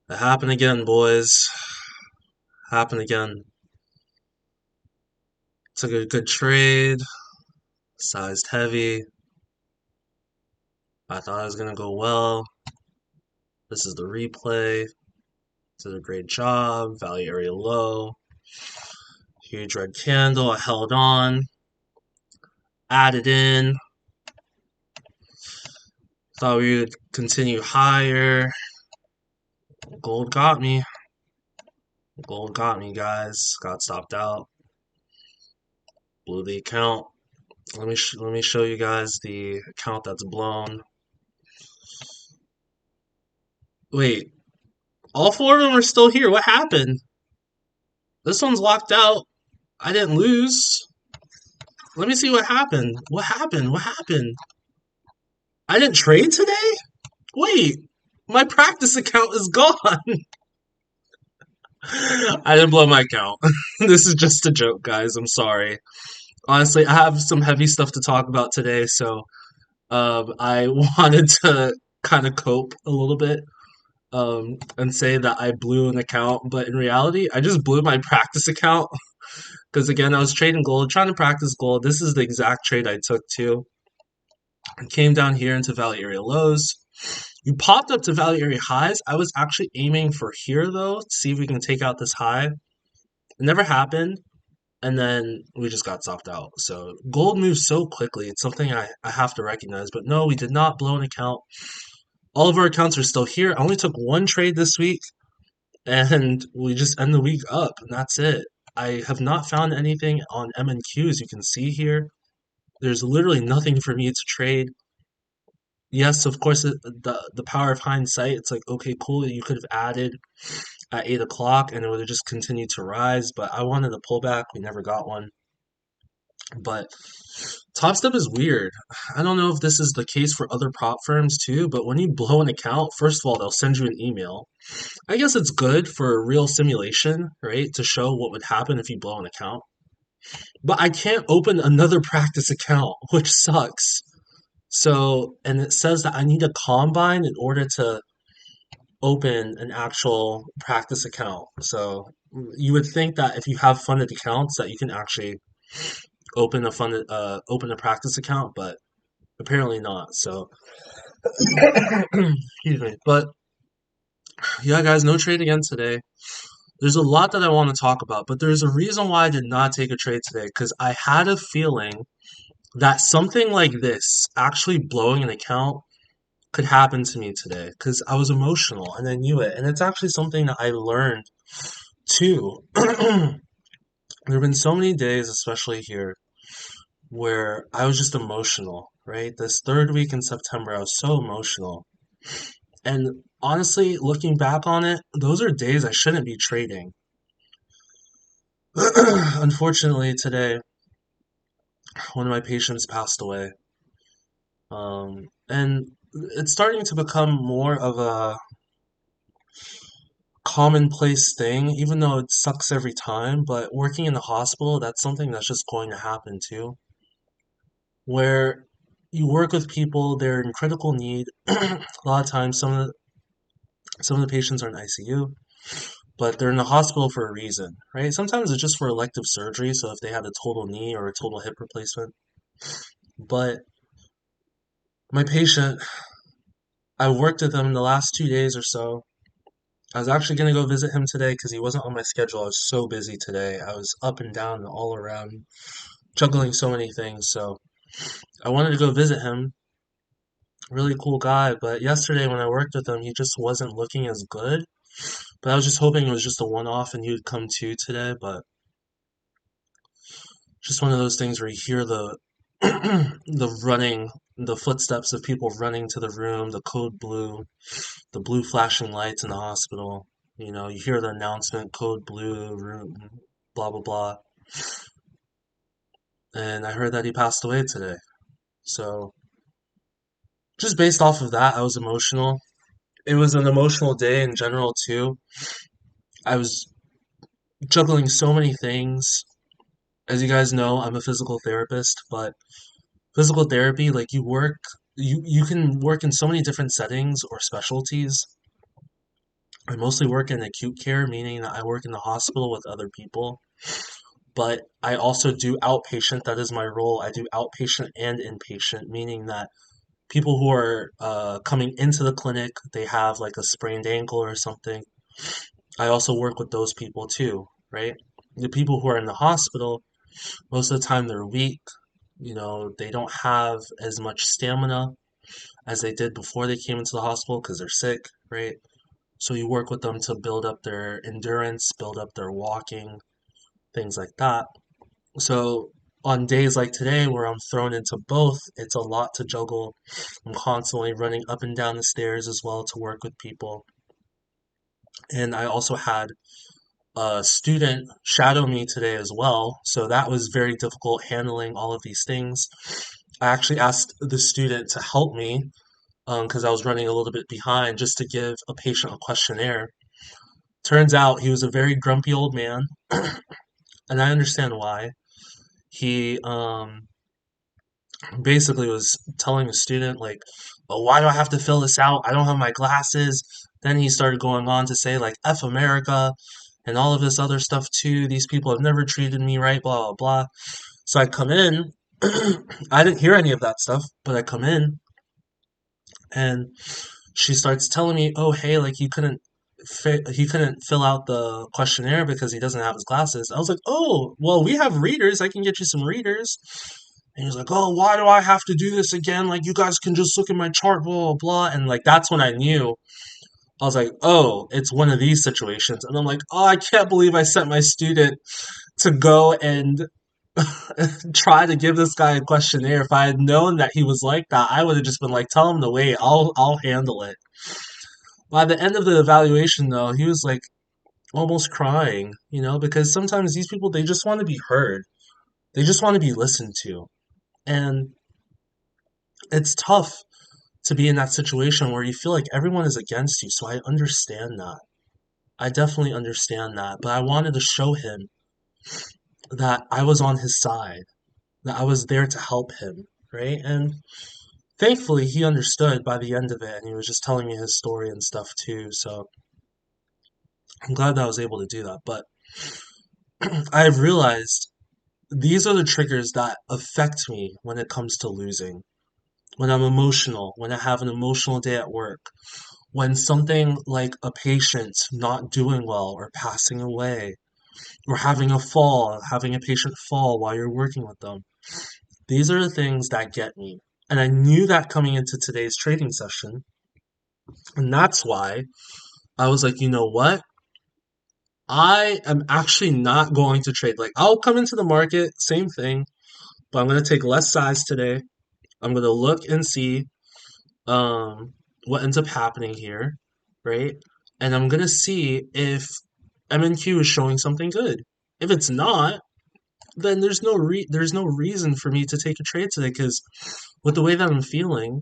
It happened again, boys. Happened again. Took a good trade, sized heavy. I thought it was gonna go well. This is the replay. Did a great job. Value area low. Huge red candle. I held on. Added in. Thought we would continue higher. Gold got me. Gold got me, guys. Got stopped out. Blew the account. Let me show you guys the account that's blown. Wait, all four of them are still here. What happened? This one's locked out. I didn't lose. Let me see what happened. What happened? What happened? I didn't trade today? Wait, my practice account is gone. I didn't blow my account. This is just a joke, guys. I'm sorry. Honestly, I have some heavy stuff to talk about today, so I wanted to kind of cope a little bit and say that I blew an account, but in reality, I just blew my practice account because again, I was trading gold, trying to practice gold. This is the exact trade I took too. I came down here into value area lows. You popped up to value area highs. I was actually aiming for here though, to see if we can take out this high. It never happened, and then we just got stopped out. So gold moves so quickly. It's something I have to recognize. But no, we did not blow an account. All of our accounts are still here. I only took one trade this week, and we just end the week up, and that's it. I have not found anything on M and Q, as you can see here. There's literally nothing for me to trade. Yes, of course, the power of hindsight. It's like, okay, cool. You could have added at 8 o'clock, and it would have just continued to rise. But I wanted a pullback. We never got one. But Topstep is weird. I don't know if this is the case for other prop firms too. But when you blow an account, first of all, they'll send you an email. I guess it's good for a real simulation, right? To show what would happen if you blow an account. But I can't open another practice account, which sucks. So, and it says that I need a combine in order to open an actual practice account. So, you would think that if you have funded accounts that you can actually open a practice account, but apparently not. So, excuse me. But yeah, guys, no trade again today. There's a lot that I want to talk about, but there's a reason why I did not take a trade today because I had a feeling that something like this, actually blowing an account, could happen to me today because I was emotional and I knew it. And it's actually something that I learned too. There have been so many days, especially here, where I was just emotional, right? This third week in September, I was so emotional. And honestly, looking back on it, those are days I shouldn't be trading. Unfortunately, today, one of my patients passed away. And it's starting to become more of a commonplace thing, even though it sucks every time. But working in the hospital, that's something that's just going to happen too, where you work with people, they're in critical need. A lot of times, some of the patients are in ICU, but they're in the hospital for a reason, right? Sometimes it's just for elective surgery, so if they had a total knee or a total hip replacement. But my patient, I worked with him in the last 2 days or so. I was actually going to go visit him today because he wasn't on my schedule. I was so busy today. I was up and down and all around, juggling so many things. So I wanted to go visit him. Really cool guy. But yesterday when I worked with him, he just wasn't looking as good. But I was just hoping it was just a one-off and he would come to today. But just one of those things where you hear the the running, the footsteps of people running to the room, the code blue, the blue flashing lights in the hospital. You know, you hear the announcement, code blue, room, blah, blah, blah. And I heard that he passed away today. So, just based off of that, I was emotional. It was an emotional day in general, too. I was juggling so many things. As you guys know, I'm a physical therapist, but physical therapy, like you can work in so many different settings or specialties. I mostly work in acute care, meaning that I work in the hospital with other people, but I also do outpatient. That is my role. I do outpatient and inpatient, meaning that people who are coming into the clinic, they have like a sprained ankle or something. I also work with those people too, right? The people who are in the hospital, most of the time they're weak. They don't have as much stamina as they did before they came into the hospital because they're sick, right? So you work with them to build up their endurance, build up their walking, things like that. So on days like today where I'm thrown into both, it's a lot to juggle. I'm constantly running up and down the stairs as well to work with people. And I also had a student shadow me today as well. So that was very difficult handling all of these things. I actually asked the student to help me because I was running a little bit behind just to give a patient a questionnaire. Turns out he was a very grumpy old man, and I understand why. He basically was telling the student, like, oh, why do I have to fill this out? I don't have my glasses. Then he started going on to say, like, F America and all of this other stuff too. These people have never treated me right, blah, blah, blah. So I come in. I didn't hear any of that stuff, but I come in and she starts telling me, "Oh, hey, like he couldn't fill out the questionnaire because he doesn't have his glasses." I was like, "Oh, well, we have readers. I can get you some readers." And he was like, "Oh, why do I have to do this again? Like, you guys can just look at my chart, blah blah blah." And like that's when I knew. I was like, "Oh, it's one of these situations." And I'm like, "Oh, I can't believe I sent my student to go and try to give this guy a questionnaire. If I had known that he was like that, I would have just been like, tell him to wait. I'll handle it." By the end of the evaluation, though, he was like almost crying, because sometimes these people, they just want to be heard. They just want to be listened to. And it's tough to be in that situation where you feel like everyone is against you. So I understand that. I definitely understand that. But I wanted to show him that I was on his side, that I was there to help him, right? And thankfully, he understood by the end of it, and he was just telling me his story and stuff too. So I'm glad that I was able to do that. But I've realized these are the triggers that affect me when it comes to losing. When I'm emotional, when I have an emotional day at work, when something like a patient not doing well or passing away, or having a fall, having a patient fall while you're working with them. These are the things that get me. And I knew that coming into today's trading session. And that's why I was like, you know what? I am actually not going to trade. Like, I'll come into the market, same thing, but I'm going to take less size today. I'm going to look and see um, what ends up happening here, right? And I'm going to see if MNQ is showing something good. If it's not, then there's no reason for me to take a trade today because with the way that I'm feeling,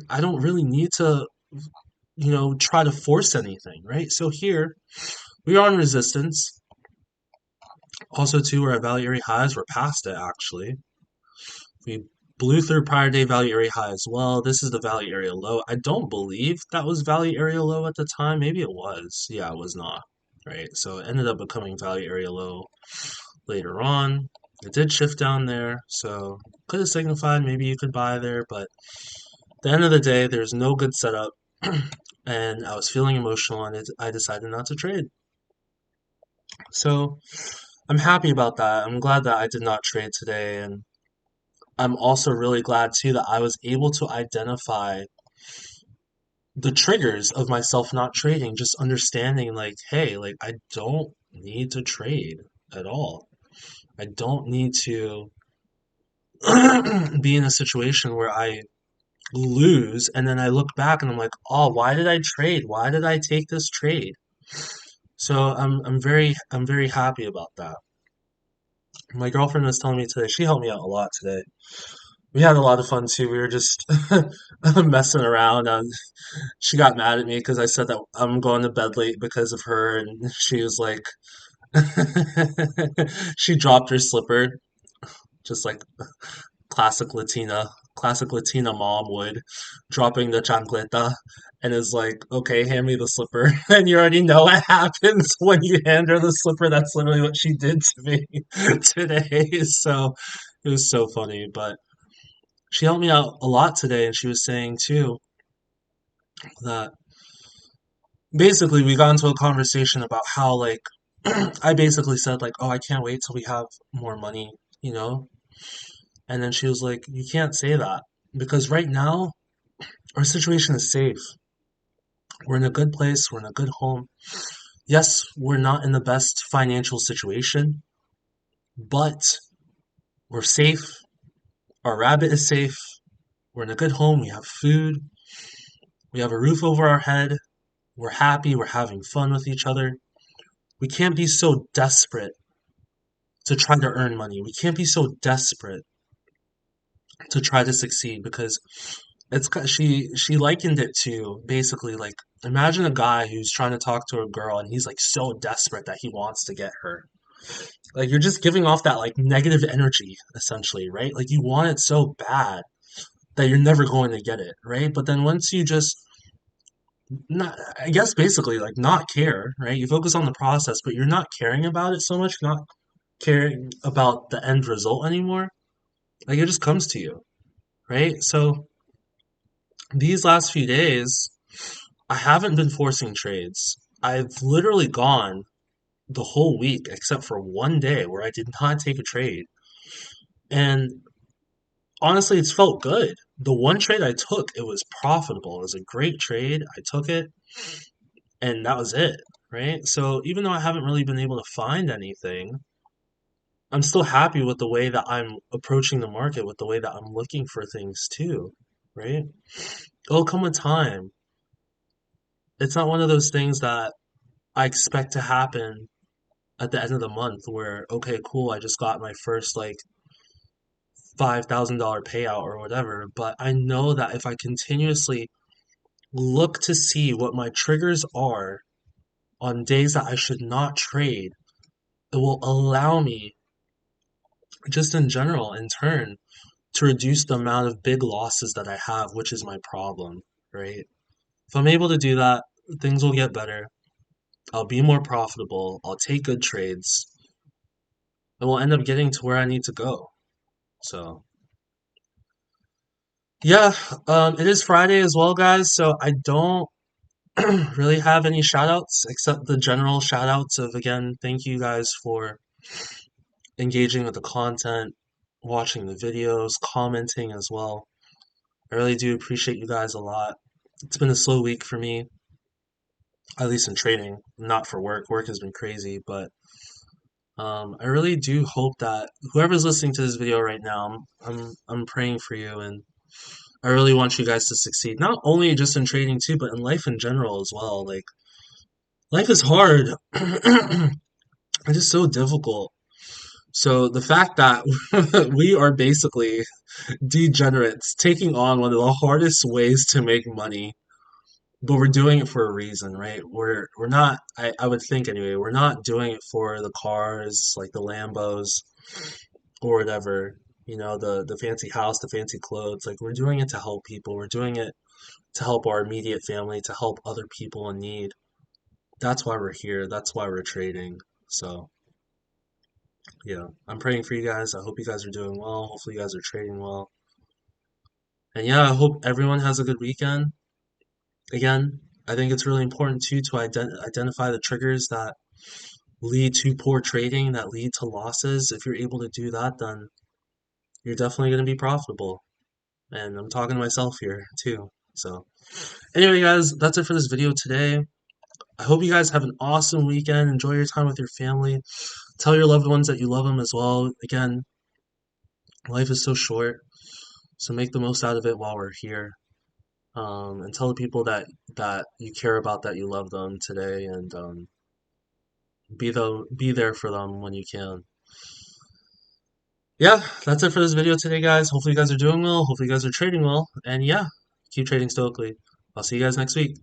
I don't really need to, try to force anything, right? So here we are on resistance. Also, too, we're at value area highs. We're past it actually. We blew through prior day value area high as well. This is the value area low. I don't believe that was value area low at the time. Maybe it was. Yeah, it was not. Right. So it ended up becoming value area low later on. It did shift down there, so could have signified maybe you could buy there, but at the end of the day, there's no good setup, and I was feeling emotional, and I decided not to trade. So I'm happy about that. I'm glad that I did not trade today, and I'm also really glad too that I was able to identify the triggers of myself not trading, just understanding like, hey, like I don't need to trade at all. I don't need to be in a situation where I lose and then I look back and I'm like, oh, why did I trade? Why did I take this trade? So I'm very happy about that. My girlfriend was telling me today, she helped me out a lot today. We had a lot of fun too. We were just messing around. She got mad at me because I said that I'm going to bed late because of her, and she was like, she dropped her slipper, just like classic Latina. classic Latina mom would, dropping the chancleta and is like, okay, hand me the slipper. And you already know what happens when you hand her the slipper. That's literally what she did to me today. So it was so funny. But she helped me out a lot today, and she was saying too that basically we got into a conversation about how like I basically said like, oh, I can't wait till we have more money, you know? And then she was like, you can't say that because right now our situation is safe. We're in a good place, we're in a good home. Yes, we're not in the best financial situation, but we're safe. Our rabbit is safe. We're in a good home. We have food. We have a roof over our head. We're happy. We're having fun with each other. We can't be so desperate to try to earn money. We can't be so desperate to try to succeed because she likened it to basically like imagine a guy who's trying to talk to a girl and he's like so desperate that he wants to get her. Like you're just giving off that like negative energy essentially, right? Like you want it so bad that you're never going to get it, right? But then once you just not I guess basically like not care, right? You focus on the process, but you're not caring about it so much, not caring about the end result anymore. Like it just comes to you, right? So these last few days, I haven't been forcing trades. I've literally gone the whole week except for one day where I did not take a trade. And honestly, it's felt good. The one trade I took, it was profitable. It was a great trade. I took it, and that was it, right? So even though I haven't really been able to find anything, I'm still happy with the way that I'm approaching the market, with the way that I'm looking for things too, right? It'll come a time. It's not one of those things that I expect to happen at the end of the month where, okay, cool, I just got my first like $5,000 payout or whatever. But I know that if I continuously look to see what my triggers are on days that I should not trade, it will allow me, just in general, in turn, to reduce the amount of big losses that I have, which is my problem, right? If I'm able to do that, things will get better. I'll be more profitable. I'll take good trades, and we'll end up getting to where I need to go. So, yeah, it is Friday as well, guys. So I don't really have any shout outs except the general shout outs of again, thank you guys for engaging with the content, watching the videos, commenting as well. I really do appreciate you guys a lot. It's been a slow week for me, at least in trading, not for work. Work has been crazy, but I really do hope that whoever's listening to this video right now, I'm praying for you, and I really want you guys to succeed. Not only just in trading too, but in life in general as well. Like life is hard. It is so difficult. So the fact that we are basically degenerates taking on one of the hardest ways to make money, but we're doing it for a reason, right? We're not I would think anyway, we're not doing it for the cars, like the Lambos or whatever, the fancy house, the fancy clothes. Like we're doing it to help people. We're doing it to help our immediate family, to help other people in need. That's why we're here. That's why we're trading. So yeah, I'm praying for you guys. I hope you guys are doing well. Hopefully you guys are trading well. And yeah, I hope everyone has a good weekend. Again, I think it's really important too to identify the triggers that lead to poor trading, that lead to losses. If you're able to do that, then you're definitely going to be profitable. And I'm talking to myself here too. So, anyway, guys, that's it for this video today. I hope you guys have an awesome weekend. Enjoy your time with your family. Tell your loved ones that you love them as well. Again, life is so short, so make the most out of it while we're here. And tell the people that you care about, that you love them today, and be there for them when you can. Yeah, that's it for this video today, guys. Hopefully you guys are doing well. Hopefully you guys are trading well, and yeah, keep trading stoically. I'll see you guys next week.